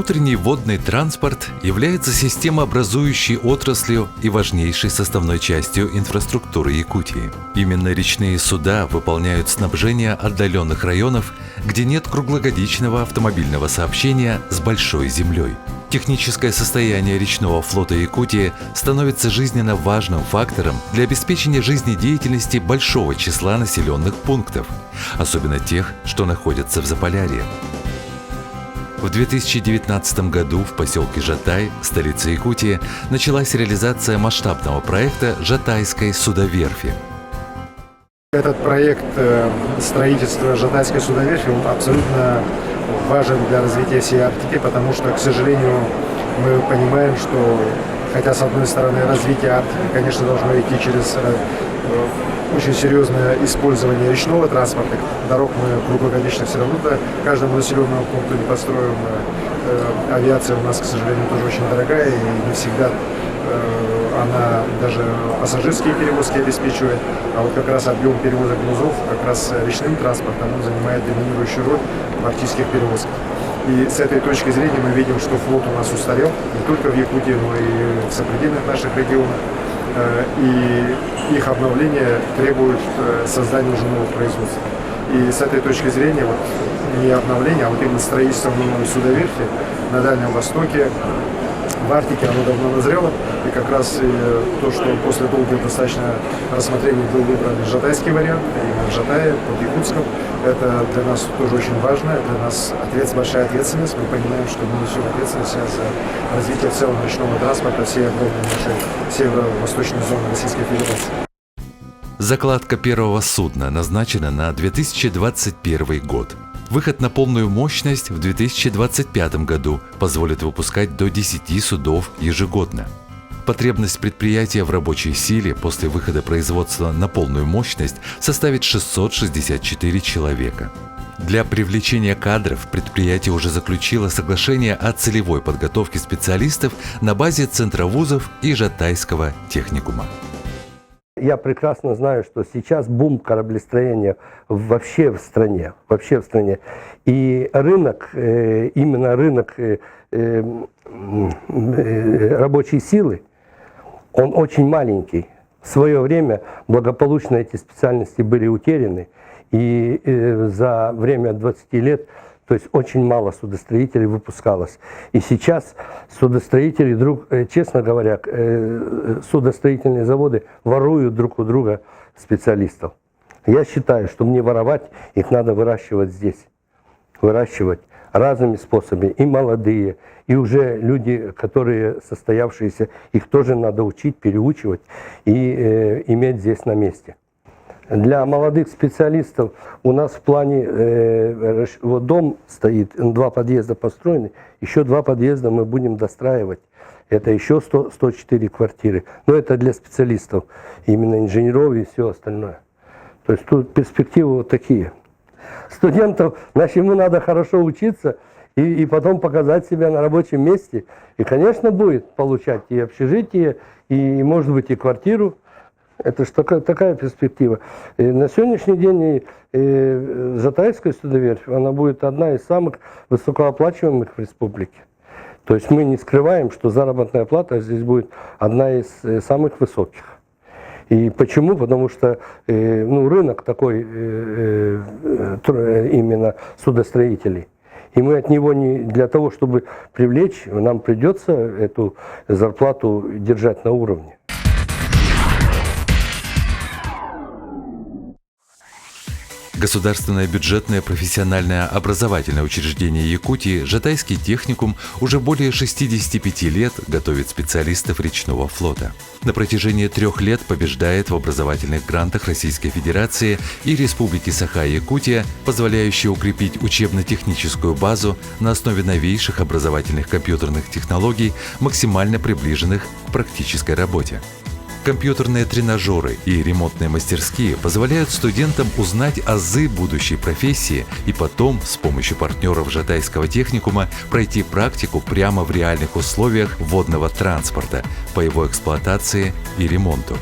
Внутренний водный транспорт является системообразующей отраслью и важнейшей составной частью инфраструктуры Якутии. Именно речные суда выполняют снабжение отдаленных районов, где нет круглогодичного автомобильного сообщения с большой землей. Техническое состояние речного флота Якутии становится жизненно важным фактором для обеспечения жизнедеятельности большого числа населенных пунктов, особенно тех, что находятся в Заполярье. В 2019 году в поселке Жатай, столице Якутии, началась реализация масштабного проекта Жатайской судоверфи. Этот проект строительства Жатайской судоверфи абсолютно важен для развития всей Арктики, потому что, к сожалению, мы понимаем, что, хотя с одной стороны развитие Арктики, конечно, должно идти через очень серьезное использование речного транспорта. Дорог мы круглогодично все равно до каждому населенному пункту не построим. Авиация у нас, к сожалению, тоже очень дорогая, и не всегда она даже пассажирские перевозки обеспечивает. А вот как раз объем перевозок грузов как раз речным транспортом он занимает доминирующую роль в арктических перевозках. И с этой точки зрения мы видим, что флот у нас устарел не только в Якутии, но и в сопредельных наших регионах. И их обновление требует создания уже новых производств. И с этой точки зрения вот, не обновление, а вот именно строительство новой судоверфи на Дальнем Востоке, в Арктике, оно давно назрело. И как раз то, что после долгого достаточно рассмотрений был выбран жатайский вариант, именно в Жатае, под Якутском, это для нас тоже очень важно, для нас большая ответственность. Мы понимаем, что мы несем ответственность за развитие в целом речного транспорта всей огромной нашей северо-восточной зоны Российской Федерации. Закладка первого судна назначена на 2021 год. Выход на полную мощность в 2025 году позволит выпускать до 10 судов ежегодно. Потребность предприятия в рабочей силе после выхода производства на полную мощность составит 664 человека. Для привлечения кадров предприятие уже заключило соглашение о целевой подготовке специалистов на базе Центра вузов и Жатайского техникума. Я прекрасно знаю, что сейчас бум кораблестроения вообще в стране. И рынок, именно рынок рабочей силы, он очень маленький. В свое время благополучно эти специальности были утеряны. И за время 20 лет, то есть очень мало судостроителей выпускалось. И сейчас судостроители, честно говоря, судостроительные заводы воруют друг у друга специалистов. Я считаю, что мне воровать, их надо выращивать здесь. Выращивать разными способами. И молодые, и уже люди, которые состоявшиеся, их тоже надо учить, переучивать и иметь здесь на месте. Для молодых специалистов у нас в плане, вот дом стоит, 2 подъезда построены, еще 2 подъезда мы будем достраивать. Это еще 104 квартиры. Но это для специалистов, именно инженеров и все остальное. То есть тут перспективы вот такие. Студентов, значит, ему надо хорошо учиться и потом показать себя на рабочем месте. И, конечно, будет получать и общежитие, и, может быть, и квартиру. Это же такая перспектива. И на сегодняшний день Жатайская судоверфь, она будет одна из самых высокооплачиваемых в республике. То есть мы не скрываем, что заработная плата здесь будет одна из самых высоких. И почему? Потому что рынок такой именно судостроителей. И мы от него не для того, чтобы привлечь, нам придется эту зарплату держать на уровне. Государственное бюджетное профессиональное образовательное учреждение Якутии Жатайский техникум уже более 65 лет готовит специалистов речного флота. На протяжении 3 лет побеждает в образовательных грантах Российской Федерации и Республики Саха-Якутия, позволяющие укрепить учебно-техническую базу на основе новейших образовательных компьютерных технологий, максимально приближенных к практической работе. Компьютерные тренажеры и ремонтные мастерские позволяют студентам узнать азы будущей профессии и потом с помощью партнеров Жатайского техникума пройти практику прямо в реальных условиях водного транспорта по его эксплуатации и ремонту.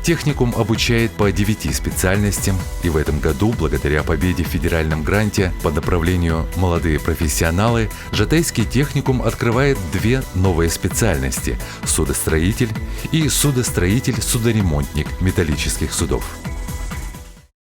Техникум обучает по 9 специальностям, и в этом году, благодаря победе в федеральном гранте по направлению «Молодые профессионалы», Жатайский техникум открывает 2 новые специальности – судостроитель и судостроитель-судоремонтник металлических судов.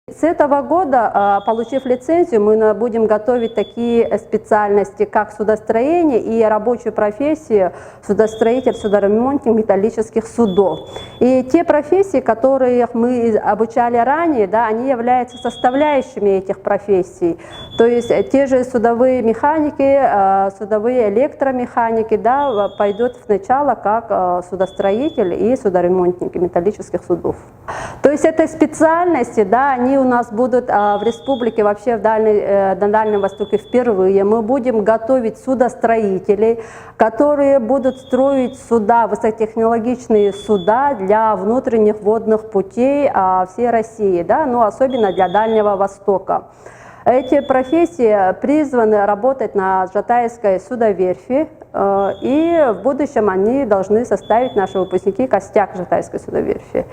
С этого года, получив лицензию, мы будем готовить такие специальности, как судостроение и рабочую профессию судостроитель, судоремонтник металлических судов. И те профессии, которые мы обучали ранее, да, они являются составляющими этих профессий. То есть те же судовые механики, судовые электромеханики, да, пойдут сначала как судостроитель и судоремонтники металлических судов. То есть этой специальности, да, они у нас будут в республике, вообще на Дальнем Востоке впервые. Мы будем готовить судостроителей, которые будут строить суда, высокотехнологичные суда для внутренних водных путей всей России, да, ну, особенно для Дальнего Востока. Эти профессии призваны работать на Жатайской судоверфи, и в будущем они должны составить, наши выпускники, костяк Жатайской судоверфи.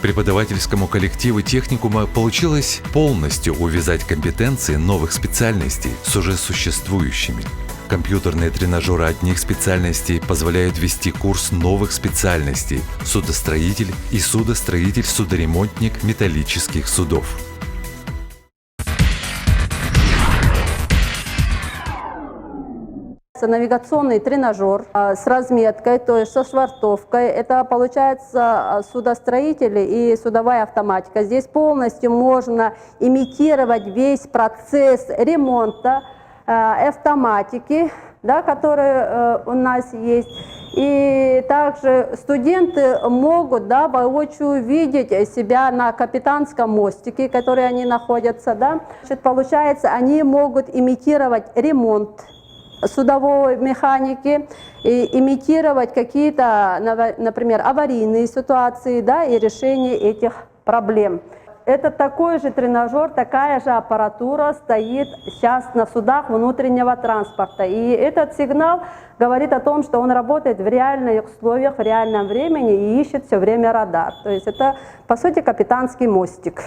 Преподавательскому коллективу техникума получилось полностью увязать компетенции новых специальностей с уже существующими. Компьютерные тренажеры одних специальностей позволяют вести курс новых специальностей – судостроитель и судостроитель-судоремонтник металлических судов. Навигационный тренажер с разметкой, то есть со швартовкой. Это получается судостроители и судовая автоматика. Здесь полностью можно имитировать весь процесс ремонта автоматики, да, который у нас есть. И также студенты могут, да, воочию видеть себя на капитанском мостике, который они находятся. Да. Значит, получается, они могут имитировать ремонт судовой механики, и имитировать какие-то, например, аварийные ситуации, да, и решение этих проблем. Это такой же тренажер, такая же аппаратура стоит сейчас на судах внутреннего транспорта. И этот сигнал говорит о том, что он работает в реальных условиях, в реальном времени и ищет все время радар. То есть это, по сути, капитанский мостик.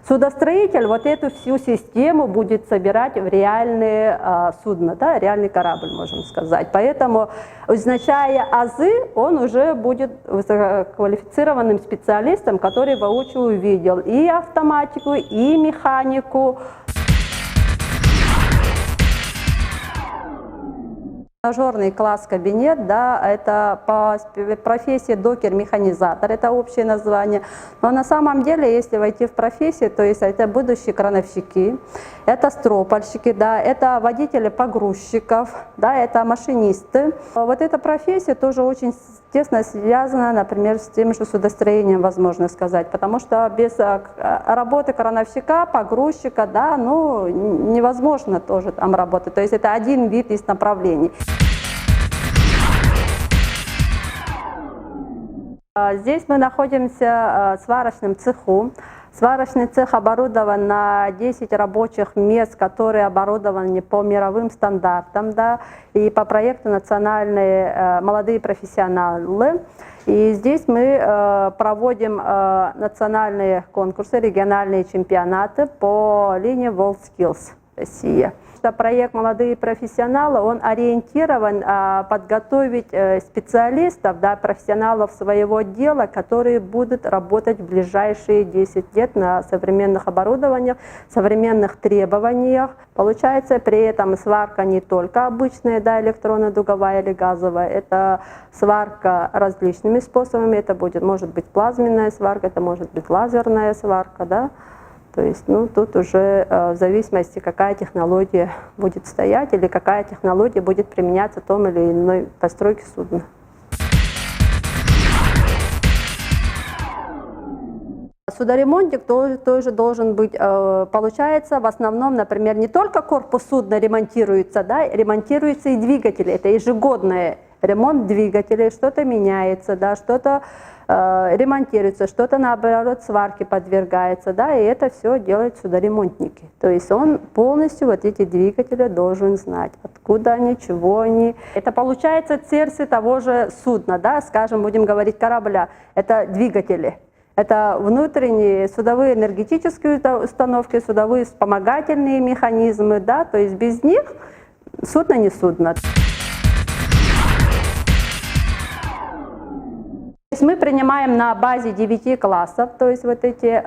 Судостроитель вот эту всю систему будет собирать в реальные судна, да, реальный корабль, можем сказать. Поэтому, изучая азы, он уже будет высококвалифицированным специалистом, который воочию увидел и автоматику, и механику. Тренажерный класс-кабинет, да, это по профессии докер-механизатор, это общее название. Но на самом деле, если войти в профессию, то есть это будущие крановщики, это стропольщики, да, это водители погрузчиков, да, это машинисты. Вот эта профессия тоже очень тесно связана, например, с тем же судостроением, возможно сказать, потому что без работы крановщика, погрузчика, да, ну, невозможно тоже там работать. То есть это один вид из направлений. Здесь мы находимся в сварочном цеху. Сварочный цех оборудован на 10 рабочих мест, которые оборудованы по мировым стандартам, да, и по проекту «Национальные молодые профессионалы». И здесь мы проводим национальные конкурсы, региональные чемпионаты по линии WorldSkills Россия. Проект «Молодые профессионалы», он ориентирован подготовить специалистов, да, профессионалов своего дела, которые будут работать в ближайшие 10 лет на современных оборудованиях, современных требованиях. Получается, при этом сварка не только обычная, да, электронно-дуговая или газовая, это сварка различными способами, это может быть плазменная сварка, это может быть лазерная сварка, да. То есть, ну, тут уже в зависимости, какая технология будет стоять или какая технология будет применяться в том или иной постройке судна. Судоремонтник тоже должен быть, получается, в основном, например, не только корпус судна ремонтируется, да, ремонтируются и двигатели, это ежегодный ремонт двигателей, что-то меняется, да, что-то ремонтируется, что-то наоборот сварке подвергается, да, и это все делают судоремонтники. То есть он полностью вот эти двигатели должен знать, откуда они, чего они. Это получается сердце того же судна, да, скажем, будем говорить корабля, это двигатели. Это внутренние судовые энергетические установки, судовые вспомогательные механизмы, да, то есть без них судно не судно. Мы принимаем на базе 9 классов, то есть вот эти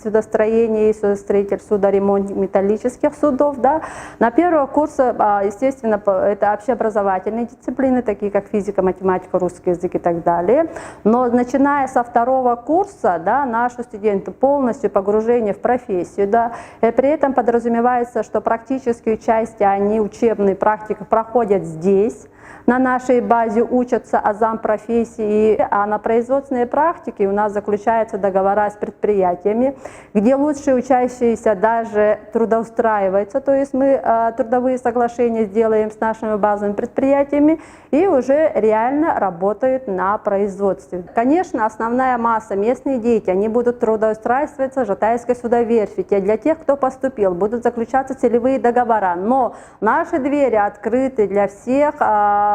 судостроения и судостроитель, судоремонт металлических судов. Да. На первого курса, естественно, это общеобразовательные дисциплины, такие как физика, математика, русский язык и так далее. Но начиная со второго курса, да, наши студенты полностью погружение в профессию. Да, и при этом подразумевается, что практическую часть, они учебные практики проходят здесь. На нашей базе учатся азам профессии, а на производственной практике у нас заключаются договора с предприятиями, где лучшие учащиеся даже трудоустраиваются, то есть мы трудовые соглашения сделаем с нашими базовыми предприятиями и уже реально работают на производстве. Конечно, основная масса местные дети, они будут трудоустраиваться в Жатайской судоверфи. Для тех, кто поступил, будут заключаться целевые договора, но наши двери открыты для всех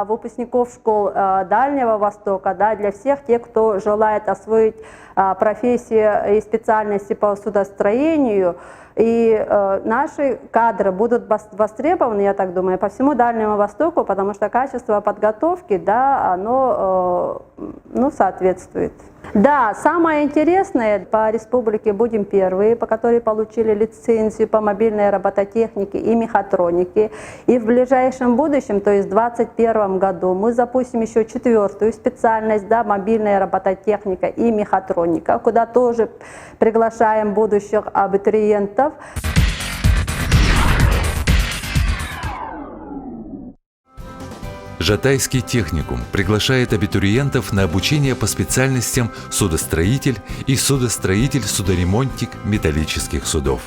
выпускников школ Дальнего Востока, да, для всех тех, кто желает освоить профессии и специальности по судостроению. И наши кадры будут востребованы, я так думаю, по всему Дальнему Востоку, потому что качество подготовки, да, оно соответствует. Да, самое интересное, по республике будем первые, по которой получили лицензию по мобильной робототехнике и мехатронике. И в ближайшем будущем, то есть в 2021 году, мы запустим еще 4-ю специальность, да, мобильная робототехника и мехатроника, куда тоже приглашаем будущих абитуриентов. Жатайский техникум приглашает абитуриентов на обучение по специальностям судостроитель и судостроитель-судоремонтник металлических судов.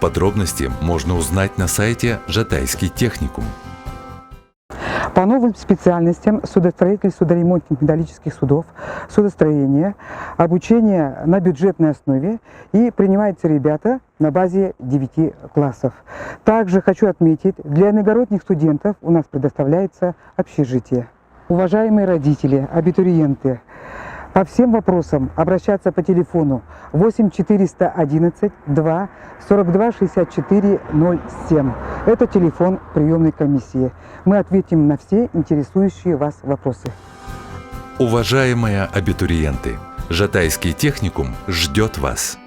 Подробности можно узнать на сайте Жатайский техникум. По новым специальностям судостроитель, судоремонтник металлических судов, судостроение, обучение на бюджетной основе, и принимаются ребята на базе 9 классов. Также хочу отметить, для иногородних студентов у нас предоставляется общежитие. Уважаемые родители, абитуриенты, по всем вопросам обращаться по телефону 8 411 2 42 64 07. Это телефон приемной комиссии. Мы ответим на все интересующие вас вопросы. Уважаемые абитуриенты, Жатайский техникум ждет вас.